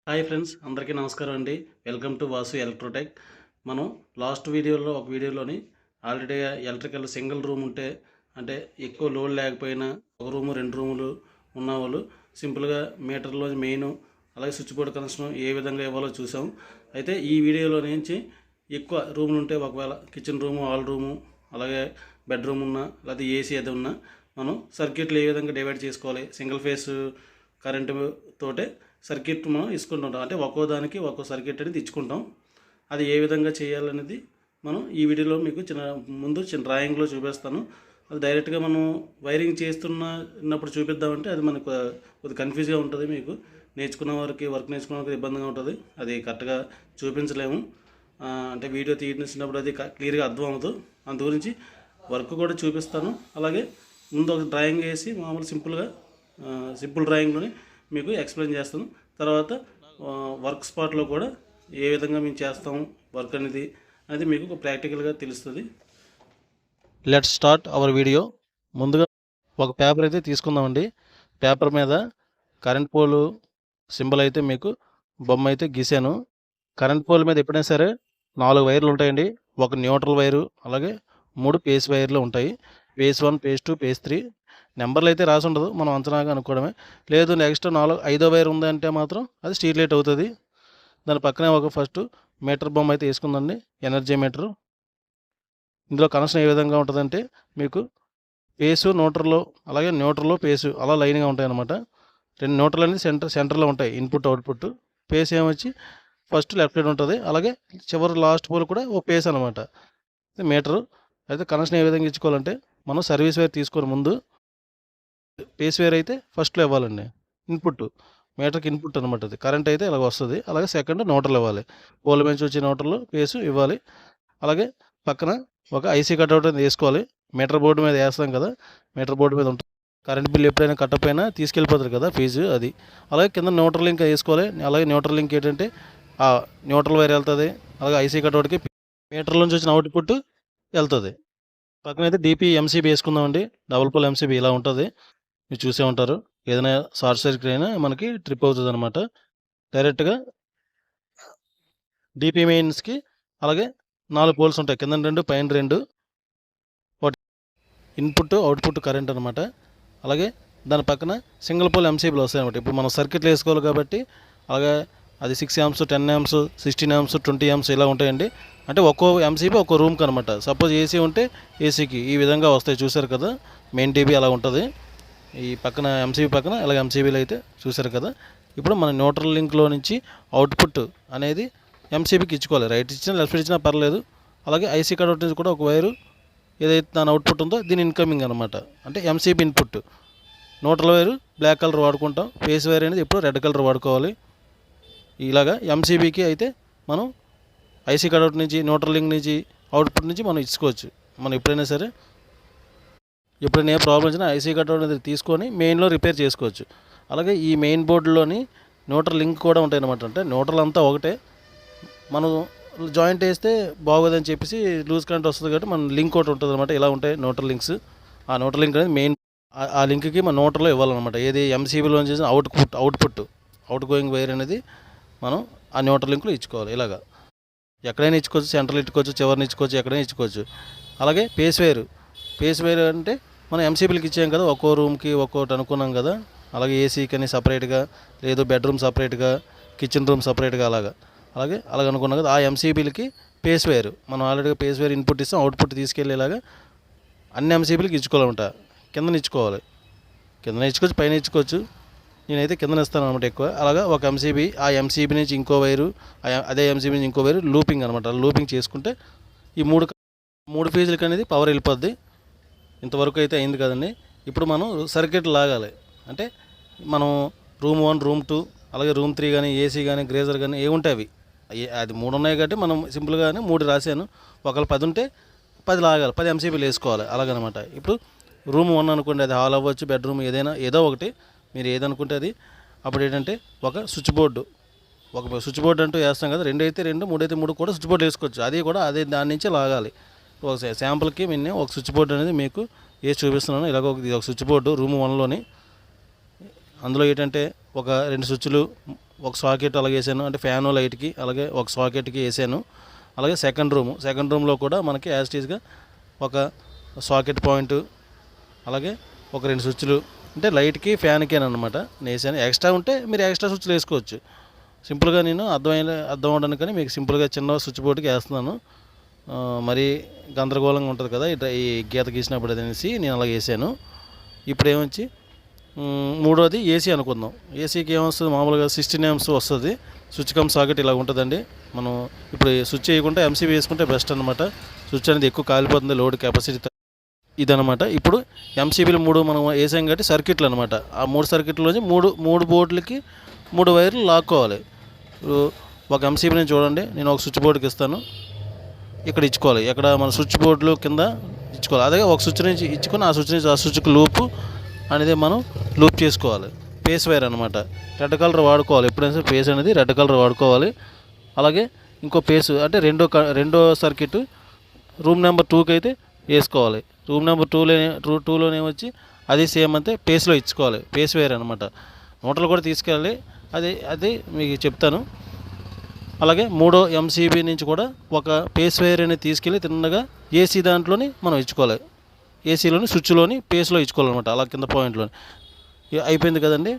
Hi friends, అందరికీ నమస్కారం అండి. Welcome to Vasu Electrotech. మనం లాస్ట్ వీడియోలో ఒక వీడియోలోని ఆల్రెడీ ఎలక్ట్రికల్ సింగిల్ రూమ్ ఉంటే, అంటే ఎక్కువ లోడ్ లేకపోయినా ఒక రూము 2 రూములు ఉన్నవాళ్ళు సింపుల్గా మీటర్లో మెయిన్ అలాగే స్విచ్ బోర్డ్ కనెక్షన్ ఏ విధంగా ఇవ్వాలో చూసాం. అయితే ఈ వీడియోలో నుంచి ఎక్కువ రూములు ఉంటే, ఒకవేళ కిచెన్ రూము, హాల్ రూము, అలాగే బెడ్రూమ్ ఉన్నా లేదా ఏసీ ఏది ఉన్నా మనం సర్క్యూట్లు ఏ విధంగా డివైడ్ చేసుకోవాలి, సింగిల్ ఫేస్ కరెంటు తోటే సర్క్యూట్ మనం ఇచ్చుకుంటుంటాం. అంటే ఒక్కో దానికి ఒక్కో సర్క్యూట్ అనేది ఇచ్చుకుంటాం. అది ఏ విధంగా చేయాలనేది మనం ఈ వీడియోలో మీకు చిన్న డ్రాయింగ్లో చూపిస్తాను. అది డైరెక్ట్గా మనం వైరింగ్ చేస్తున్నప్పుడు చూపిద్దామంటే అది మనకు కొద్దిగా కన్ఫ్యూజ్గా ఉంటుంది. మీకు నేర్చుకున్న వారికి, వర్క్ నేర్చుకున్న వారికి ఇబ్బందిగా ఉంటుంది. అది కరెక్ట్గా చూపించలేము. అంటే వీడియో తీసినప్పుడు అది క్లియర్గా అర్థం అవ్వదు. అందు గురించి వర్క్ కూడా చూపిస్తాను. అలాగే ముందు ఒక డ్రాయింగ్ వేసి మామూలు సింపుల్ డ్రాయింగ్లోని మీకు ఎక్స్ప్లెయిన్ చేస్తాను. తర్వాత వర్క్ స్పాట్లో కూడా ఏ విధంగా మేము చేస్తాము వర్క్ అనేది మీకు ప్రాక్టికల్గా తెలుస్తుంది. Let's start our video. ముందుగా ఒక పేపర్ అయితే తీసుకుందామండి. పేపర్ మీద కరెంట్ పోలు సింబల్ అయితే మీకు బొమ్మ అయితే గీసాను. కరెంట్ పోల్ మీద ఎప్పుడైనా సరే 4 వైర్లు ఉంటాయండి. ఒక న్యూట్రల్ వైరు, అలాగే 3 పేస్ వైర్లు ఉంటాయి. పేస్ 1, పేస్ 2, పేస్ 3 నెంబర్లు అయితే రాసి ఉండదు, మనం అంచనాగా అనుకోవడమే. లేదు నెక్స్ట్ 5వ వైర్ ఉందంటే మాత్రం అది స్ట్రీట్ లైట్ అవుతుంది. దాని పక్కనే ఒక ఫస్ట్ మీటర్ బొమ్మ అయితే వేసుకుందండి, ఎనర్జీ మీటరు. ఇందులో కనెక్షన్ ఏ విధంగా ఉంటుందంటే, మీకు పేసు న్యూట్రల్లో, అలాగే న్యూట్రల్లో పేసు అలా లైన్గా ఉంటాయి అన్నమాట. 2 న్యూట్రల్ అనేది సెంటర్లో ఉంటాయి, ఇన్పుట్ అవుట్పుట్. పేస్ ఏమొచ్చి ఫస్ట్ లెఫ్ట్ సైడ్ ఉంటుంది, అలాగే చివరి లాస్ట్ పోల్ కూడా ఓ పేస్ అనమాట మీటరు. అయితే కనెక్షన్ ఏ విధంగా ఇచ్చుకోవాలంటే, మనం సర్వీస్ వైర్ తీసుకొని ముందు పేస్ వేర్ అయితే ఫస్ట్లో ఇవ్వాలండి, ఇన్పుట్ మీటర్కి ఇన్పుట్ అనమాట. అది కరెంట్ అయితే ఇలాగ వస్తుంది. అలాగే సెకండ్ న్యూట్రల్ ఇవ్వాలి, పోల్ నుంచి వచ్చే న్యూట్రల్ పేసు ఇవ్వాలి. అలాగే పక్కన ఒక ఐసీ కట్అవుట్ అనేది వేసుకోవాలి. మీటర్ బోర్డు మీద వేస్తాం కదా, మీటర్ బోర్డు మీద ఉంటుంది. కరెంట్ బిల్ ఎప్పుడైనా కట్టప్ అయినా తీసుకెళ్ళిపోతారు కదా ఫీజు, అది. అలాగే కింద న్యూట్రల్ లింక్ వేసుకోవాలి. అలాగే న్యూట్రల్ లింక్ ఏంటంటే ఆ న్యూట్రల్ వైర్ వెళ్తుంది, అలాగే ఐసీ కట్అవుట్కి మీటర్ నుంచి వచ్చిన అవుట్పుట్ వెళ్తుంది. పక్కన అయితే డిపి ఎంసీబీ వేసుకుందామండి. డబుల్ పోల్ ఎంసీబీ ఇలా ఉంటుంది, మీరు చూసే ఉంటారు. ఏదైనా షార్ట్ సర్క్యూట్ అయినా మనకి ట్రిప్ అవుతుంది అనమాట. డైరెక్ట్గా డిపి మెయిన్స్కి అలాగే 4 పోల్స్ ఉంటాయి, కింద 2 పైన 2. ఒకటి ఇన్పుట్ అవుట్పుట్ కరెంట్ అనమాట. అలాగే దాని పక్కన సింగిల్ పోల్ ఎంసీబీలు వస్తాయి అనమాట. ఇప్పుడు మనం సర్క్యూట్లు వేసుకోవాలి కాబట్టి, అలాగే అది 6 amps, 10 amps, 16 amps, 20 amps ఇలా ఉంటాయండి. అంటే ఒక్కో ఎంసీబీ ఒక్కో రూమ్కి అనమాట. సపోజ్ ఏసీ ఉంటే ఏసీకి ఈ విధంగా వస్తాయి, చూసారు కదా. మెయిన్ టీబీ అలా ఉంటుంది. ఈ పక్కన ఎంసీబీ పక్కన ఇలాగ ఎంసీబీలు అయితే చూసారు కదా. ఇప్పుడు మన న్యూట్రల్ లింక్లో నుంచి అవుట్పుట్ అనేది ఎంసీబీకి ఇచ్చుకోవాలి. రైట్ ఇచ్చినా లెఫ్ట్ ఇచ్చినా పర్లేదు. అలాగే ఐసీ కట్అవుట్ నుంచి కూడా ఒక వైరు ఏదైతే దాని అవుట్పుట్ ఉందో దీని ఇన్కమింగ్ అనమాట, అంటే MCB input. Neutral wire black colour వాడుకుంటాం, ఫేస్ వైర్ అనేది ఎప్పుడు రెడ్ కలర్ వాడుకోవాలి. ఇలాగా ఎంసీబీకి అయితే మనం ఐసీ కట్అవుట్ నుంచి, న్యూట్రల్ లింక్ నుంచి, అవుట్పుట్ నుంచి మనం ఇచ్చుకోవచ్చు. మనం ఎప్పుడైనా సరే, ఎప్పుడైనా ఏ ప్రాబ్లం వచ్చినా ఐసీ కట్అవుట్ అనేది తీసుకొని మెయిన్లో రిపేర్ చేసుకోవచ్చు. అలాగే ఈ మెయిన్ బోర్డులోని న్యూట్రల్ లింక్ కూడా ఉంటాయి అనమాట. అంటే న్యూట్రల్ అంతా ఒకటే, మనం జాయింట్ వేస్తే బాగోదని చెప్పేసి లూజ్ కరెంట్ వస్తుంది కాబట్టి మన లింక్ ఒకటి ఉంటుంది అనమాట. ఇలా ఉంటాయి న్యూట్రల్ లింక్స్. ఆ న్యూట్రల్ లింక్ అనేది మెయిన్, ఆ లింక్కి మన న్యూట్రల్లో ఇవ్వాలన్నమాట. ఏది ఎంసీబీలో చేసిన అవుట్ గోయింగ్ వైర్ అనేది మనం ఆ న్యూట్రల్ లింక్లో ఇచ్చుకోవాలి. ఇలాగా ఎక్కడైనా ఇచ్చుకోవచ్చు, సెంట్రల్ ఇచ్చుకోవచ్చు, చివరిని ఇచ్చుకోవచ్చు, ఎక్కడైనా ఇచ్చుకోవచ్చు. అలాగే పేస్ వైర్ అంటే మనం ఎంసీబీలకి ఇచ్చాం కదా, ఒక్కో రూమ్కి ఒక్కోటి అనుకున్నాం కదా. అలాగే ఏసీకి అని సపరేట్గా, లేదు బెడ్రూమ్ సపరేట్గా, కిచెన్ రూమ్ సపరేట్గా, అలాగే అనుకున్నాం కదా. ఆ ఎంసీబీలకి పేస్ వైర్ మనం ఆల్రెడీగా పేస్ వైర్ ఇన్పుట్ ఇస్తాం, అవుట్పుట్ తీసుకెళ్ళేలాగా అన్ని ఎంసీబీలకి ఇచ్చుకోవాలన్నమాట. కిందన ఇచ్చుకోవాలి, కిందన ఇచ్చుకోవచ్చు, పైన ఇచ్చుకోవచ్చు. నేనైతే కిందన ఇస్తాను అనమాట ఎక్కువ. అలాగా ఒక ఎంసీబీ, ఆ ఎంసీబీ నుంచి ఇంకో వైరు, అదే ఎంసీబీ నుంచి ఇంకో వైరు లూపింగ్ అనమాట. లూపింగ్ చేసుకుంటే ఈ మూడు ఫేజులకి అనేది పవర్ వెళ్ళిపోద్ది. ఇంతవరకు అయితే అయింది కదండి. ఇప్పుడు మనం సర్క్యూట్ లాగాలి. అంటే మనం రూమ్ 1, రూమ్ 2, అలాగే రూమ్ 3 కానీ, ఏసీ కానీ, గ్రేజర్ కానీ ఏ ఉంటాయి అవి, అది 3 ఉన్నాయి కాబట్టి మనం సింపుల్గానే 3 రాశాను. ఒకవేళ 10 ఉంటే 10 లాగాలి, 10 ఎంసీబీలు వేసుకోవాలి అలాగనమాట. ఇప్పుడు రూమ్ 1 అనుకోండి, అది హాల్ అవ్వచ్చు, బెడ్రూమ్, ఏదో ఒకటి మీరు ఏదనుకుంటే అది. అప్పుడు ఏంటంటే ఒక స్విచ్ బోర్డు అంటూ వేస్తాం కదా. 2 అయితే 2, 3 అయితే 3 కూడా స్విచ్ బోర్డు వేసుకోవచ్చు. అది కూడా అదే దాని నుంచి లాగాలి. ఒక శాంపుల్కి నేను ఒక స్విచ్ బోర్డు అనేది మీకు చూపిస్తున్నాను. ఇలాగ ఒక స్విచ్ బోర్డు రూమ్ 1లోని. అందులో ఏంటంటే ఒక 2 స్విచ్లు, ఒక సాకెట్ అలాగే వేసాను, అంటే ఫ్యాను లైట్కి అలాగే ఒక సాకెట్కి వేసాను. అలాగే సెకండ్ రూమ్లో కూడా మనకి యాజ్టీజ్గా ఒక సాకెట్ పాయింట్ అలాగే ఒక 2 స్విచ్లు, అంటే లైట్కి ఫ్యాన్కి అనమాట వేసాను. ఎక్స్ట్రా ఉంటే మీరు ఎక్స్ట్రా స్విచ్లు వేసుకోవచ్చు. సింపుల్గా నేను అర్థం అవడానికని మీకు సింపుల్గా చిన్న స్విచ్ బోర్డుకి వేస్తున్నాను. మరీ గందరగోళంగా ఉంటుంది కదా ఈ గీత గీసినప్పుడు అనేసి నేను అలా వేసాను. ఇప్పుడు ఏమొచ్చి మూడోది ఏసీ అనుకుందాం. ఏసీకి ఏమొస్తుంది, మామూలుగా 16 amps వస్తుంది. స్విచ్ కమ్ సాకెట్ ఇలా ఉంటుందండి. మనం ఇప్పుడు స్విచ్ వేయకుండా ఎంసీబీ వేసుకుంటే బెస్ట్ అనమాట. స్విచ్ అనేది ఎక్కువ కాలిపోతుంది, లోడ్ కెపాసిటీ ఇదనమాట. ఇప్పుడు ఎంసీబీలు 3 మనం వేసాం కాబట్టి సర్క్యూట్లు అనమాట. ఆ 3 సర్క్యూట్లోంచి మూడు బోర్డులకి 3 వైర్లు లాక్కోవాలి. ఇప్పుడు ఒక ఎంసీబీ నుంచి చూడండి, నేను ఒక స్విచ్ బోర్డుకి ఇస్తాను. ఇక్కడ ఇచ్చుకోవాలి, ఇక్కడ మన స్విచ్ బోర్డులు కింద ఇచ్చుకోవాలి. అదే ఒక స్విచ్ నుంచి ఇచ్చుకొని ఆ స్విచ్ నుంచి ఆ స్విచ్కి లూపు అనేది మనం లూప్ చేసుకోవాలి. పేస్ వైర్ అనమాట, రెడ్ కలర్ వాడుకోవాలి. ఎప్పుడైనా సరే పేస్ అనేది రెడ్ కలర్ వాడుకోవాలి. అలాగే ఇంకో పేసు అంటే రెండో సర్క్యూట్ రూమ్ నెంబర్ 2కి అయితే వేసుకోవాలి. రూమ్ నెంబర్ 2లోనే వచ్చి అది సేమ్ అంతే పేస్లో ఇచ్చుకోవాలి. పేస్ వైర్ అనమాట. నోటలు కూడా తీసుకెళ్ళాలి, అది మీకు చెప్తాను. అలాగే మూడో ఎంసీబీ నుంచి కూడా ఒక పేస్ వైర్ అనేది తీసుకెళ్ళి తిన్నగా ఏసీ దాంట్లోని మనం ఇచ్చుకోవాలి. ఏసీలోని స్విచ్లోని పేస్లో ఇచ్చుకోవాలన్నమాట, అలా కింద పాయింట్లోని. అయిపోయింది కదండి.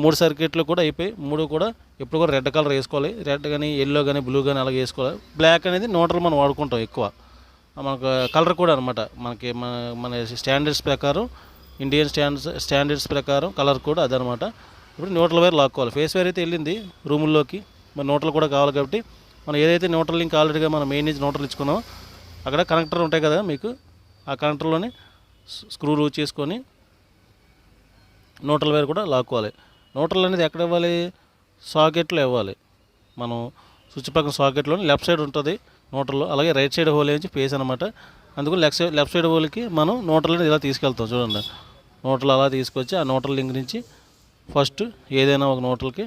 3 సర్క్యూట్లు కూడా అయిపోయి 3 కూడా ఎప్పుడు కూడా రెడ్ కలర్ వేసుకోవాలి. రెడ్ కానీ ఎల్లో కానీ బ్లూ కానీ అలాగే వేసుకోవాలి. బ్లాక్ అనేది నోటలు మనం వాడుకుంటాం ఎక్కువ. మనకు కలర్ కూడా అనమాట, మనకి మన స్టాండర్డ్స్ ప్రకారం, ఇండియన్ స్టాండర్డ్స్ ప్రకారం కలర్ కూడా అదనమాట. ఇప్పుడు న్యూట్రల్ వైర్ లాక్కోవాలి. ఫేస్ వైర్ అయితే వెళ్ళింది రూముల్లోకి, మరి న్యూట్రల్ కూడా కావాలి కాబట్టి మనం ఏదైతే న్యూట్రల్ లింక్ ఆల్రెడీగా మనం మెయిన్ నుంచి న్యూట్రల్ ఇచ్చుకున్నామో అక్కడ కనెక్టర్ ఉంటాయి కదా మీకు, ఆ కనెక్టర్లోనే స్క్రూ లూజ్ చేసుకొని న్యూట్రల్ వైర్ కూడా లాక్కోవాలి. న్యూట్రల్ అనేది ఎక్కడ ఇవ్వాలి, సాకెట్లో ఇవ్వాలి. మనం స్విచ్ పక్కన సాకెట్లోని లెఫ్ట్ సైడ్ ఉంటుంది న్యూట్రల్లో, అలాగే రైట్ సైడ్ హోల్ నుంచి పేస్ అనమాట. అందుకు లెఫ్ట్ సైడ్ హోల్కి మనం న్యూట్రల్ అనేది ఇలా తీసుకెళ్తాం. చూడండి, న్యూట్రల్ అలా తీసుకొచ్చి ఆ న్యూట్రల్ లింక్ నుంచి ఫస్ట్ ఏదైనా ఒక న్యూట్రల్కి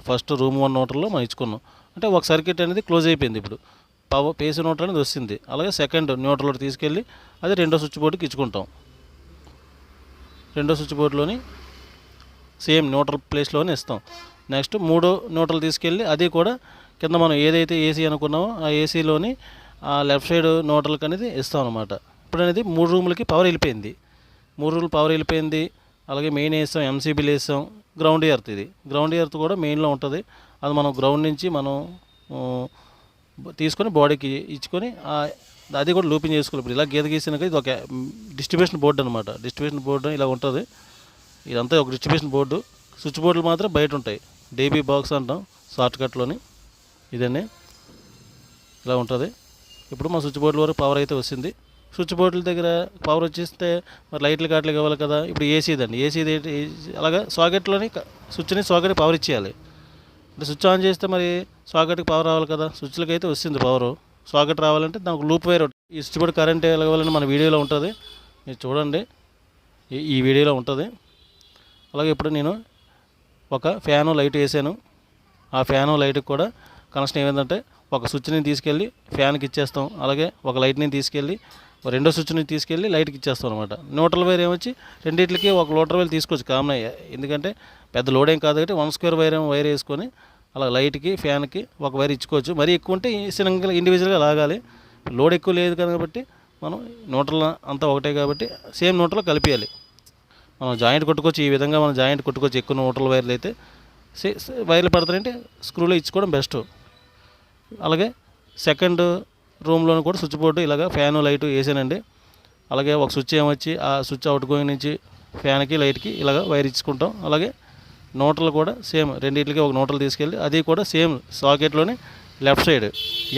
ఫస్ట్ రూమ్ 1 న్యూట్రల్లో మనం ఇచ్చుకున్నాం అంటే ఒక సర్క్యూట్ అనేది క్లోజ్ అయిపోయింది. ఇప్పుడు పేస్ న్యూట్రల్ అనేది వస్తుంది. అలాగే సెకండ్ న్యూట్రల్ తీసుకెళ్ళి అది రెండో స్విచ్ బోర్డుకి ఇచ్చుకుంటాం. రెండో స్విచ్ బోర్డులోని సేమ్ న్యూట్రల్ ప్లేస్లోనే ఇస్తాం. నెక్స్ట్ మూడో న్యూట్రల్ తీసుకెళ్ళి అది కూడా కింద మనం ఏదైతే ఏసీ అనుకున్నామో ఆ ఏసీలోని ఆ లెఫ్ట్ సైడ్ న్యూట్రల్కి అనేది ఇస్తాం అనమాట. ఇప్పుడు అనేది 3 రూములకి పవర్ వెళ్ళిపోయింది. 3 రూములు పవర్ వెళ్ళిపోయింది. అలాగే మెయిన్ వేస్తాం, ఎంసీబీలు వేస్తాం, గ్రౌండ్ ఎర్త్. ఇది గ్రౌండ్ ఎర్త్ కూడా మెయిన్లో ఉంటుంది. అది మనం గ్రౌండ్ నుంచి మనం తీసుకొని బాడీకి ఇచ్చుకొని అది కూడా లూపింగ్ చేసుకోవాలి. ఇప్పుడు ఇలా గీత గీసినాక ఇది ఒక డిస్ట్రిబ్యూషన్ బోర్డు అనమాట. డిస్ట్రిబ్యూషన్ బోర్డు ఇలా ఉంటుంది. ఇదంతా ఒక డిస్ట్రిబ్యూషన్ బోర్డు. స్విచ్ బోర్డులు మాత్రం బయట ఉంటాయి. డీబీ బాక్స్ అంటాం షార్ట్ కట్లోని. ఇదండి ఇలా ఉంటుంది. ఇప్పుడు మా స్విచ్ బోర్డుల వరకు పవర్ అయితే వస్తుంది. స్విచ్ బోర్డుల దగ్గర పవర్ వచ్చేస్తే మరి లైట్లు కాట్లు కావాలి కదా. ఇప్పుడు ఏసీదండి, ఏసీది అలాగా సాకెట్లోని స్విచ్ని సాకెట్కి పవర్ ఇచ్చేయాలి. అంటే స్విచ్ ఆన్ చేస్తే మరి సాకెట్కి పవర్ రావాలి కదా. స్విచ్లకి అయితే వస్తుంది పవర్. సాకెట్ రావాలంటే దానికి లూప్ వైర్, ఈ స్విచ్ బోర్డు కరెంట్ వెళ్ళాలని మన వీడియోలో ఉంటుంది, మీరు చూడండి, ఈ వీడియోలో ఉంటుంది. అలాగే ఇప్పుడు నేను ఒక ఫ్యాను లైట్ వేసాను. ఆ ఫ్యాను లైట్కి కూడా కనెక్షన్ ఏమైందంటే ఒక స్విచ్ని తీసుకెళ్ళి ఫ్యాన్కి ఇచ్చేస్తాం. అలాగే ఒక లైట్ని తీసుకెళ్ళి రెండో స్విచ్ని తీసుకెళ్ళి లైట్కి ఇచ్చేస్తాం అనమాట. న్యూట్రల్ వైర్ ఏమొచ్చి రెండింటికి ఒక లోటర్ వైర్ తీసుకోవచ్చు కామన్. ఎందుకంటే పెద్ద లోడ్ ఏం కాదు కాబట్టి 1 స్క్వేర్ వైర్ వేసుకొని అలా లైట్కి ఫ్యాన్కి ఒక వైర్ ఇచ్చుకోవచ్చు. మరీ ఎక్కువ ఉంటే సింగిల్ ఇండివిజువల్గా లాగాలి. లోడ్ ఎక్కువ లేదు కాబట్టి మనం న్యూట్రల్ అంతా ఒకటే కాబట్టి సేమ్ న్యూట్రల్ కలిపేయాలి. మనం జాయింట్ కొట్టుకోవచ్చు, ఈ విధంగా మనం జాయింట్ కొట్టుకోవచ్చు. ఎక్కువ న్యూట్రల్ వైర్లు అయితే వైర్లు పడతాయంటే స్క్రూలో ఇచ్చుకోవడం బెస్ట్. అలాగే సెకండ్ రూమ్లో కూడా స్విచ్ బోర్డు ఇలాగ ఫ్యాను లైటు వేసానండి. అలాగే ఒక స్విచ్ ఏమొచ్చి ఆ స్విచ్ అవుట్ గోయింగ్ నుంచి ఫ్యాన్కి లైట్కి ఇలాగ వైర్ ఇచ్చుకుంటాం. అలాగే న్యూట్రల్ కూడా సేమ్ రెండింటికి ఒక న్యూట్రల్ తీసుకెళ్ళి అది కూడా సేమ్ సాకెట్లోనే లెఫ్ట్ సైడ్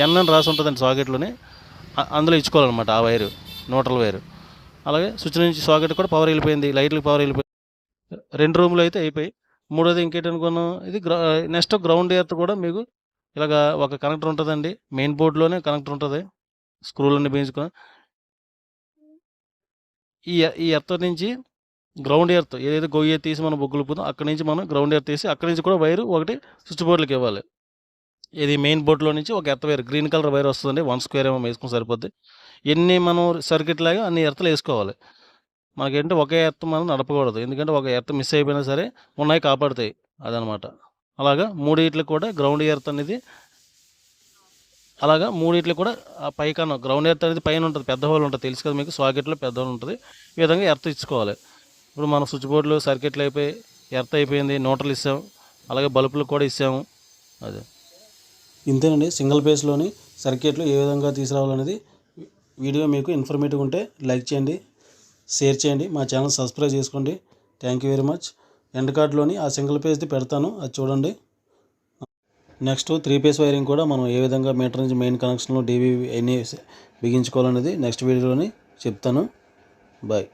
ఎన్ అని రాసి ఉంటుందండి సాకెట్లోనే, అందులో ఇచ్చుకోవాలన్నమాట ఆ వైరు, న్యూట్రల్ వైరు. అలాగే స్విచ్ నుంచి సాకెట్ కూడా పవర్ వెళ్ళిపోయింది, లైట్లకు పవర్ వెళ్ళిపోయింది. 2 రూములు అయితే అయిపోయి. మూడోది ఇంకేంటి అనుకున్నాం, ఇది నెక్స్ట్ గ్రౌండ్ ఎర్త్ కూడా మీకు ఇలాగ ఒక కనెక్టర్ ఉంటుందండి. మెయిన్ బోర్డులోనే కనెక్టర్ ఉంటుంది, స్క్రూలన్నీ బిగించుకొని ఈ ఎర్త్ నుంచి గ్రౌండ్ ఎర్త్ ఏదైతే గొయ్యి తీసి మనం బొగ్గులుపుతుందో అక్కడి నుంచి మనం గ్రౌండ్ ఎర్త్ తీసి అక్కడి నుంచి కూడా వైరు ఒకటి స్విచ్ బోర్డులకు ఇవ్వాలి. ఇది మెయిన్ బోర్డులో నుంచి ఒక earth wire, green colour wire వస్తుందండి. 1 స్క్వేర్ ఏమో వేసుకుని సరిపోద్ది. ఎన్ని మనం సర్క్యూట్ లాగా అన్ని ఎర్త్లు వేసుకోవాలి. మనకేంటంటే ఒకే ఎర్త్ మనం నడపకూడదు, ఎందుకంటే ఒక ఎర్త్ మిస్ అయిపోయినా సరే ఉన్నాయి కాపాడుతాయి అదనమాట. అలాగా మూడిట్లకు కూడా గ్రౌండ్ ఎర్త్ అనేది అలాగా మూడిట్లకు కూడా ఆ పైకన్నా గ్రౌండ్ ఎర్త్ అనేది పైన ఉంటుంది, పెద్ద హోల్ ఉంటుంది, తెలుసు కదా మీకు, సాకెట్లో పెద్ద హోల్ ఉంటుంది. ఈ విధంగా ఎర్త్ ఇచ్చుకోవాలి. ఇప్పుడు మనం స్విచ్ బోర్డులు సర్క్యూట్లు అయిపోయి ఎర్త్ అయిపోయింది, న్యూట్రల్ ఇస్తాం, అలాగే బల్బులు కూడా ఇస్తాము. అదే ఇంతేనండి. సింగిల్ ఫేస్లోని సర్క్యూట్లు ఏ విధంగా తీసుకురావాలనేది వీడియో మీకు ఇన్ఫర్మేటివ్ ఉంటే లైక్ చేయండి, షేర్ చేయండి, మా ఛానల్ సబ్స్క్రైబ్ చేసుకోండి. Thank you very much. End కార్డ్లోని ఆ సింగిల్ ఫేస్ది పెడతాను, అది చూడండి. నెక్స్ట్ 3 ఫేస్ వైరింగ్ కూడా మనం ఏ విధంగా మీటర్ నుంచి మెయిన్ కనెక్షన్లో డీవీ అన్నీ బిగించుకోవాలనేది నెక్స్ట్ వీడియోలోని చెప్తాను. బాయ్.